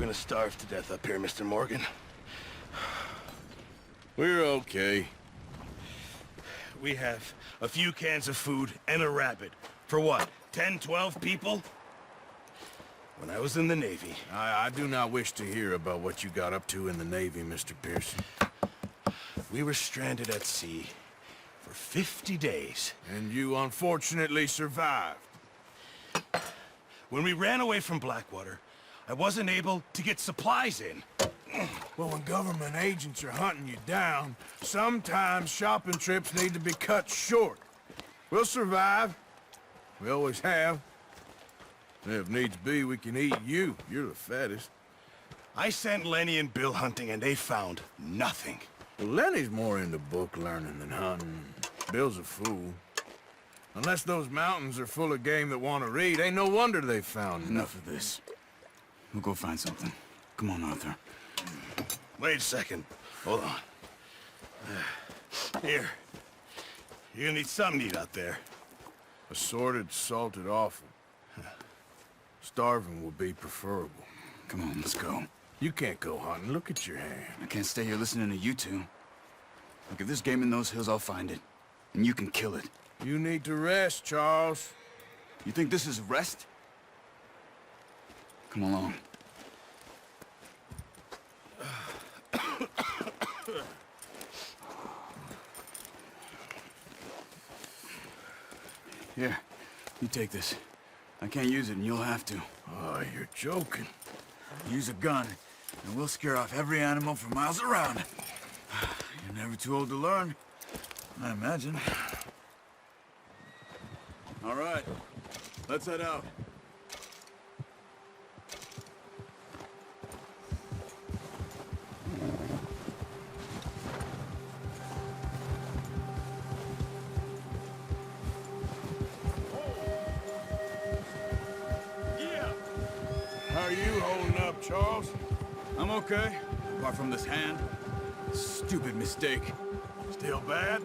We're gonna starve to death up here, Mr. Morgan. We're okay. We have a few cans of food and a rabbit. For what, 10, 12 people? When I was in the Navy... I do not wish to hear about what you got up to in the Navy, Mr. Pearson. We were stranded at sea for 50 days. And you unfortunately survived. When we ran away from Blackwater, I wasn't able to get supplies in. Well, when government agents are hunting you down, sometimes shopping trips need to be cut short. We'll survive. We always have. If needs be, we can eat you. You're the fattest. I sent Lenny and Bill hunting, and they found nothing. Well, Lenny's more into book learning than hunting. Bill's a fool. Unless those mountains are full of game that want to read, ain't no wonder they found Enough of this. We'll go find something. Come on, Arthur. Wait a second. Hold on. Here. You're gonna need something to eat out there. Assorted, salted offal. Starving would be preferable. Come on, let's go. You can't go hunting. Look at your hand. I can't stay here listening to you two. Look, if there's game in those hills, I'll find it. And you can kill it. You need to rest, Charles. You think this is rest? Come along. Here, you take this. I can't use it, and you'll have to. Oh, you're joking. Use a gun, and we'll scare off every animal for miles around. You're never too old to learn, I imagine. All right, let's head out. How are you holding up, Charles? I'm okay, apart from this hand. Stupid mistake. Still bad?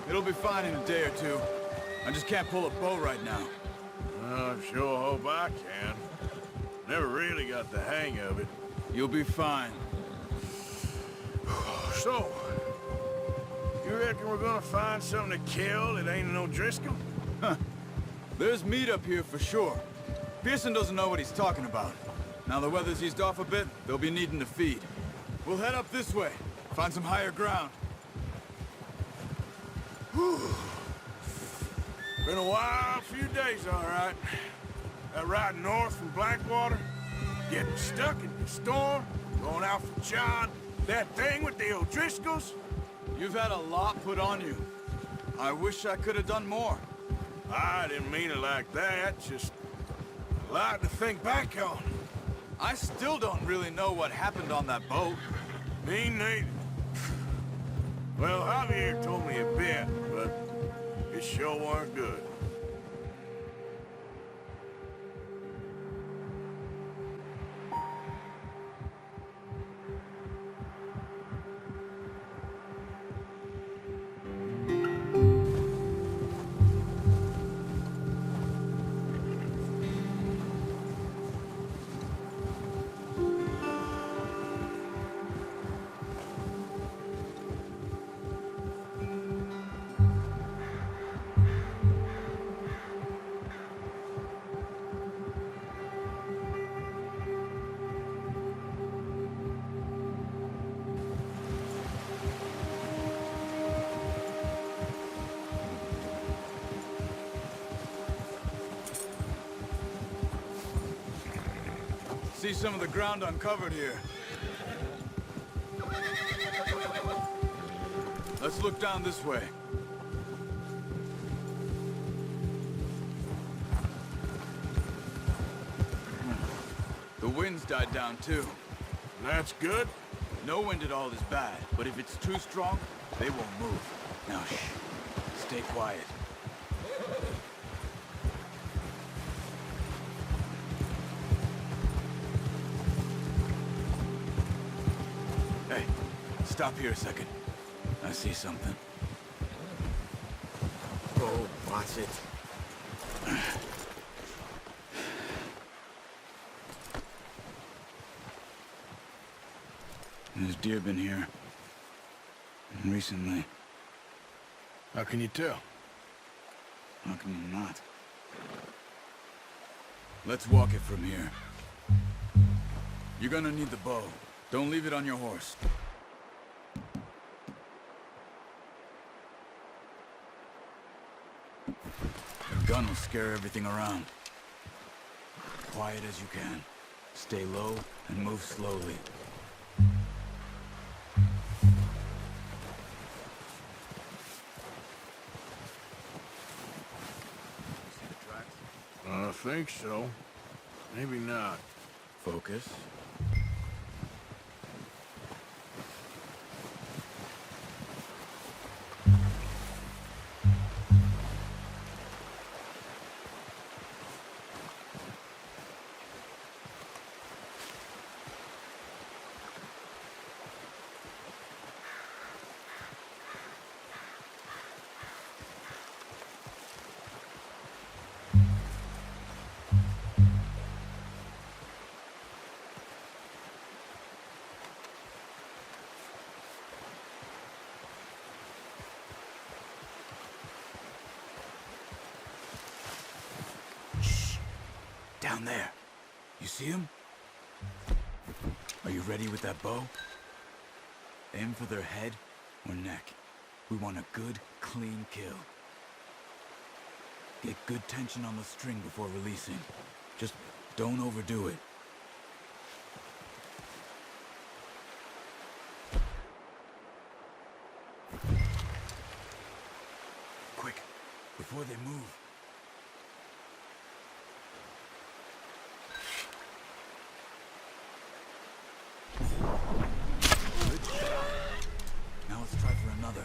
It'll be fine in a day or two. I just can't pull a bow right now. I sure hope I can. Never really got the hang of it. You'll be fine. So, you reckon we're gonna find something to kill that ain't no Driscoll? Huh. There's meat up here for sure. Pearson doesn't know what he's talking about. Now the weather's eased off a bit, they'll be needing to feed. We'll head up this way, find some higher ground. Whew. Been a wild few days, all right. That ride north from Blackwater, getting stuck in the storm, going out for John, that thing with the O'Driscolls. You've had a lot put on you. I wish I could have done more. I didn't mean it like that, just a lot to think back on. I still don't really know what happened on that boat. Me neither. Well, Javier told me a bit, but it sure weren't good. See some of the ground uncovered here. Let's look down this way. The wind's died down too. That's good. No wind at all is bad, but if it's too strong, they won't move. Now shh. Stay quiet. Hey, stop here a second. I see something. Oh, watch it. There's deer been here. Recently. How can you tell? How can you not? Let's walk it from here. You're gonna need the bow. Don't leave it on your horse. The gun will scare everything around. Quiet as you can. Stay low and move slowly. See the tracks? I think so. Maybe not. Focus. Down there. You see him? Are you ready with that bow? Aim for their head or neck. We want a good, clean kill. Get good tension on the string before releasing. Just don't overdo it. Quick, before they move. Now let's try for another.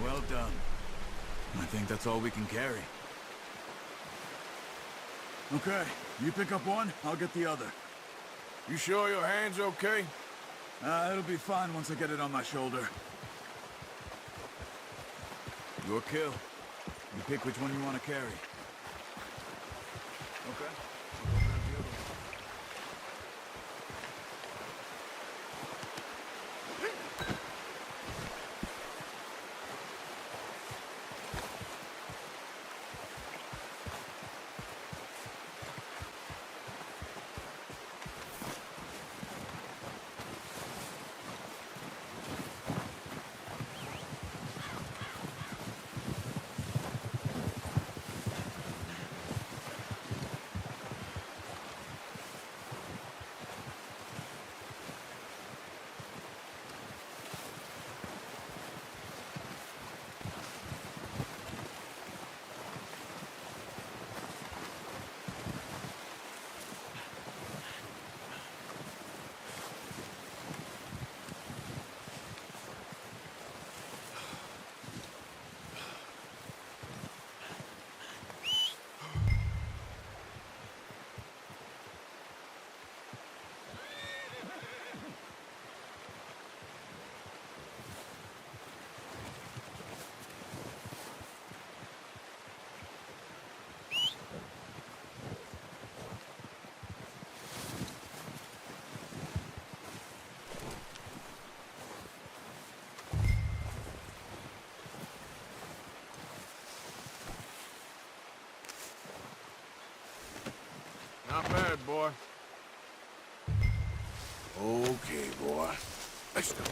Well done. I think that's all we can carry. Okay, you pick up one, I'll get the other. You sure your hand's okay? It'll be fine once I get it on my shoulder. Your kill. You pick which one you want to carry. Okay. I'll go grab the other one. Not bad, boy. Okay, boy. Let's go.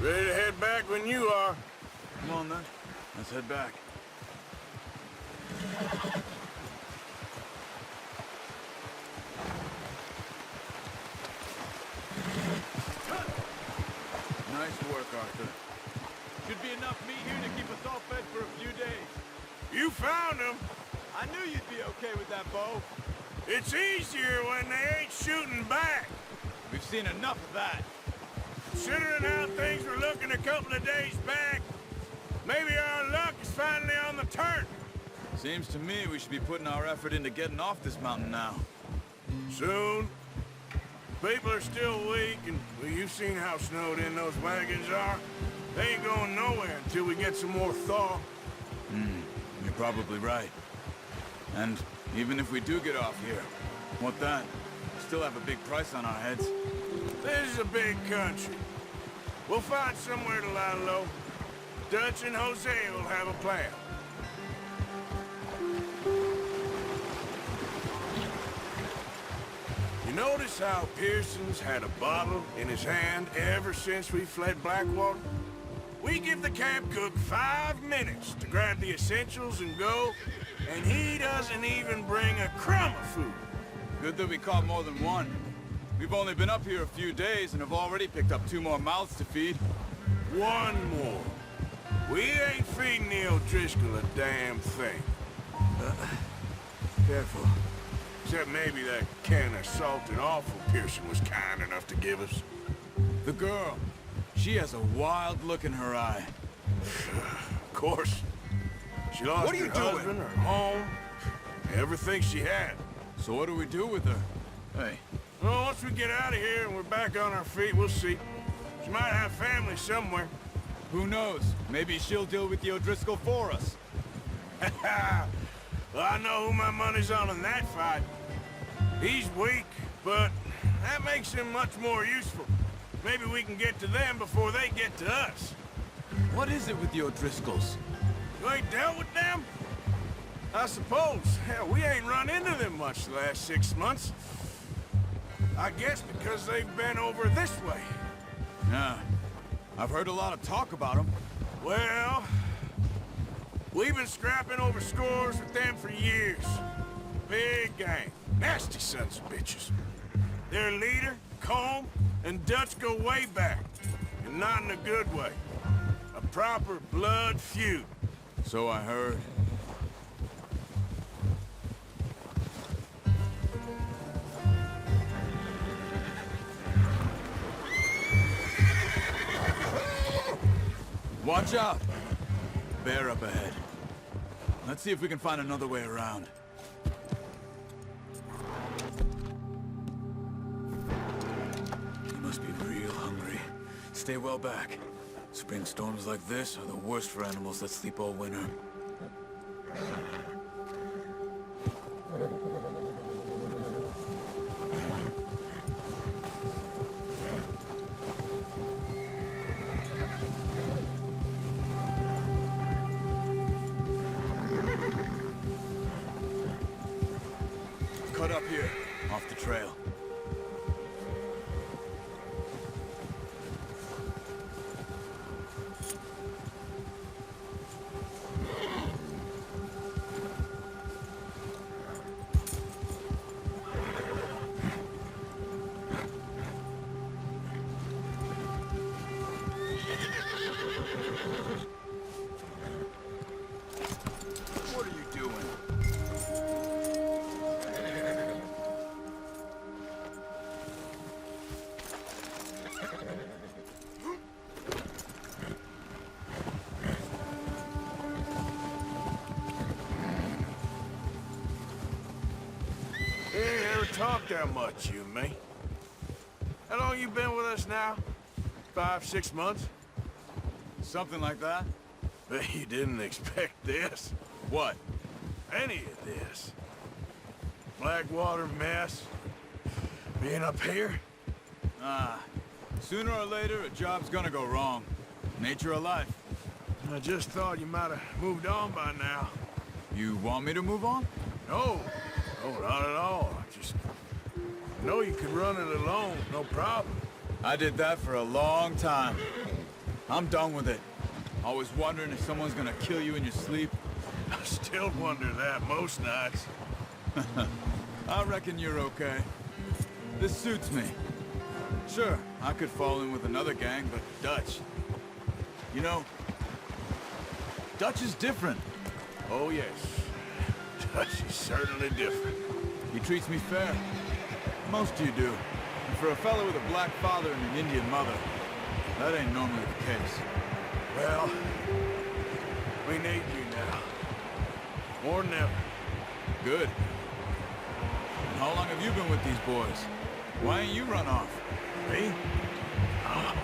Ready to head back when you are. Come on, then. Let's head back. Nice work, Arthur. Should be enough meat here to keep us all fed for a few days. You found them. I knew you'd be okay with that bow. It's easier when they ain't shooting back. We've seen enough of that. Considering how things were looking a couple of days back, maybe our luck is finally on the turn. Seems to me we should be putting our effort into getting off this mountain now. Soon. People are still weak, and well, you've seen how snowed in those wagons are. They ain't going nowhere until we get some more thaw. You're probably right. And even if we do get off here, what then? We still have a big price on our heads. This is a big country. We'll find somewhere to lie low. Dutch and Jose will have a plan. You notice how Pearson's had a bottle in his hand ever since we fled Blackwater? We give the camp cook 5 minutes to grab the essentials and go, and he doesn't even bring a crumb of food. Good that we caught more than one. We've only been up here a few days and have already picked up 2 more mouths to feed. One more. We ain't feeding the O'Driscoll a damn thing. Careful. Except maybe that can of salted offal Pearson was kind enough to give us. The girl. She has a wild look in her eye. Of course. She lost What are her you doing? husband, her home, everything she had. So what do we do with her? Hey, Well, once we get out of here and we're back on our feet, we'll see. She might have family somewhere. who knows? Maybe she'll deal with the O'Driscoll for us. Well, I know who my money's on in that fight. He's weak, but that makes him much more useful. Maybe we can get to them before they get to us. What is it with the O'Driscolls? You ain't dealt with them? I suppose. Hell, we ain't run into them much the last 6 months. I guess because they've been over this way. Yeah, I've heard a lot of talk about them. Well, we've been scrapping over scores with them for years. Big gang. Nasty sons of bitches. Their leader, Combe, and Dutch go way back. And not in a good way. A proper blood feud. So I heard. Watch out! Bear up ahead. Let's see if we can find another way around. You must be real hungry. Stay well back. Spring storms like this are the worst for animals that sleep all winter. Cut up here, off the trail. What are you doing? We ain't ever talked that much, you and me. How long you been with us now? 5, 6 months? Something like that? Bet you didn't expect this. What? Any of this. Blackwater mess. Being up here. Ah, sooner or later, a job's gonna go wrong. Nature of life. I just thought you might have moved on by now. You want me to move on? No, no, not at all. I just know you could run it alone, no problem. I did that for a long time. I'm done with it. Always wondering if someone's gonna kill you in your sleep. I still wonder that most nights. I reckon you're okay. This suits me. Sure, I could fall in with another gang, but Dutch... You know, Dutch is different. Oh, yes. Dutch is certainly different. He treats me fair. Most of you do. And for a fellow with a black father and an Indian mother, that ain't normally the case. Well, we need you now. More than ever. Good. And how long have you been with these boys? Why ain't you run off? Me? Oh,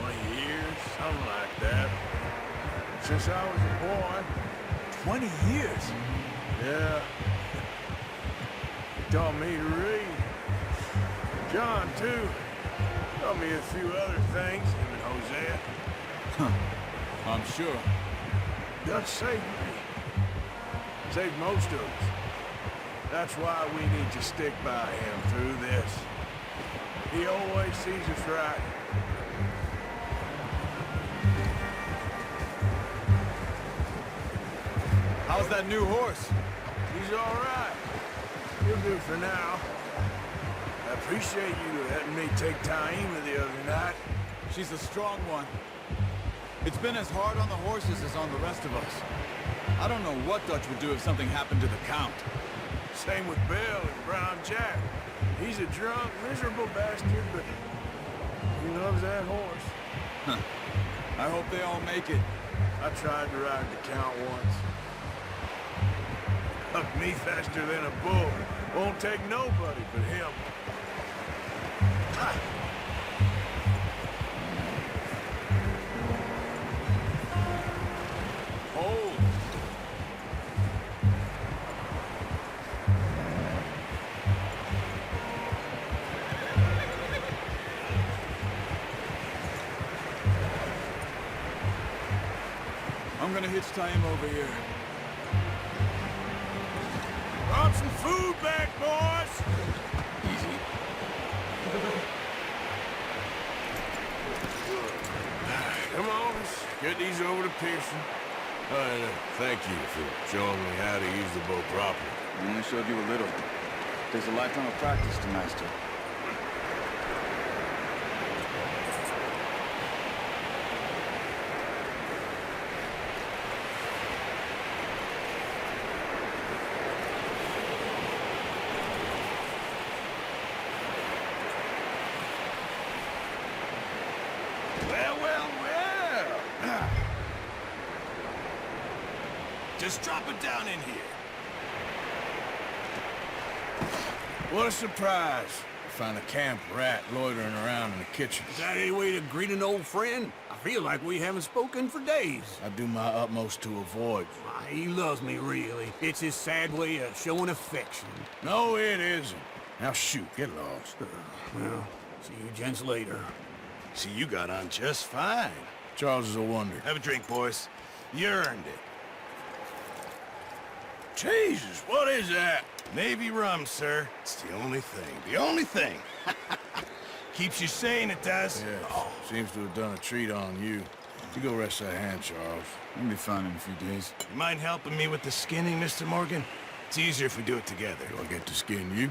20 years, something like that. Since I was a boy. 20 years? Yeah. He taught me to read. John, too. Taught me a few other things, him and Hosea. I'm sure. Dutch saved me. Saved most of us. That's why we need to stick by him through this. He always sees us right. How's that new horse? He's all right. He'll do for now. I appreciate you letting me take Taima the other night. She's a strong one. It's been as hard on the horses as on the rest of us. I don't know what Dutch would do if something happened to the Count. Same with Bill and Brown Jack. He's a drunk, miserable bastard, but he loves that horse. Huh. I hope they all make it. I tried to ride the Count once. Hucked me faster than a bull. Won't take nobody but him. Ha! Hold. I'm gonna hitch time over here. Brought some food back, boys! Easy. Come on, let's get these over to Pearson. Thank you for showing me how to use the boat properly. I only showed you a little. Takes a lifetime of practice to master. Well, well, well. Just drop it down in here. What a surprise. Find a camp rat loitering around in the kitchen. Is that any way to greet an old friend? I feel like we haven't spoken for days. I do my utmost to avoid you. Why, he loves me, really. It's his sad way of showing affection. No, it isn't. Now shoot, get lost. Well, see you gents later. See, you got on just fine. Charles is a wonder. Have a drink, boys. You earned it. Jesus, what is that? Navy rum, sir. It's the only thing. The only thing. Keeps you sane, it does. Yes, seems to have done a treat on you. You go rest that hand, Charles. You'll be fine in a few days. You mind helping me with the skinning, Mr. Morgan? It's easier if we do it together. Do I get to skin you?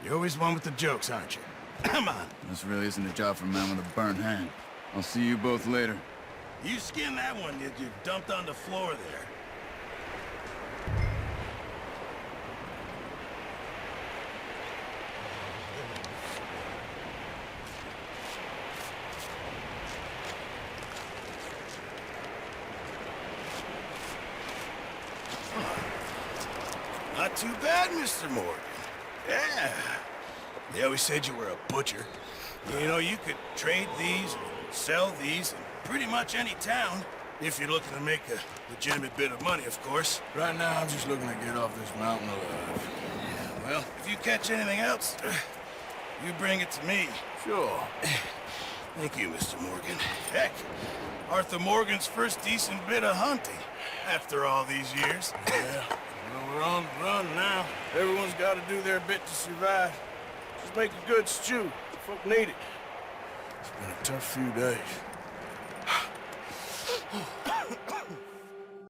You're always one with the jokes, aren't you? Come on. This really isn't a job for a man with a burnt hand. I'll see you both later. You skin that one that you dumped on the floor there. Not too bad, Mr. Morgan. Yeah. They always said you were a butcher. You know, you could trade these, sell these, in pretty much any town, if you're looking to make a legitimate bit of money, of course. Right now, I'm just looking to get off this mountain alive. Well, if you catch anything else, you bring it to me. Sure. Thank you, Mr. Morgan. Heck, Arthur Morgan's first decent bit of hunting, after all these years. Yeah. Well, we're on the run now. Everyone's got to do their bit to survive. Just make a good stew. Folk need it. It's been a tough few days.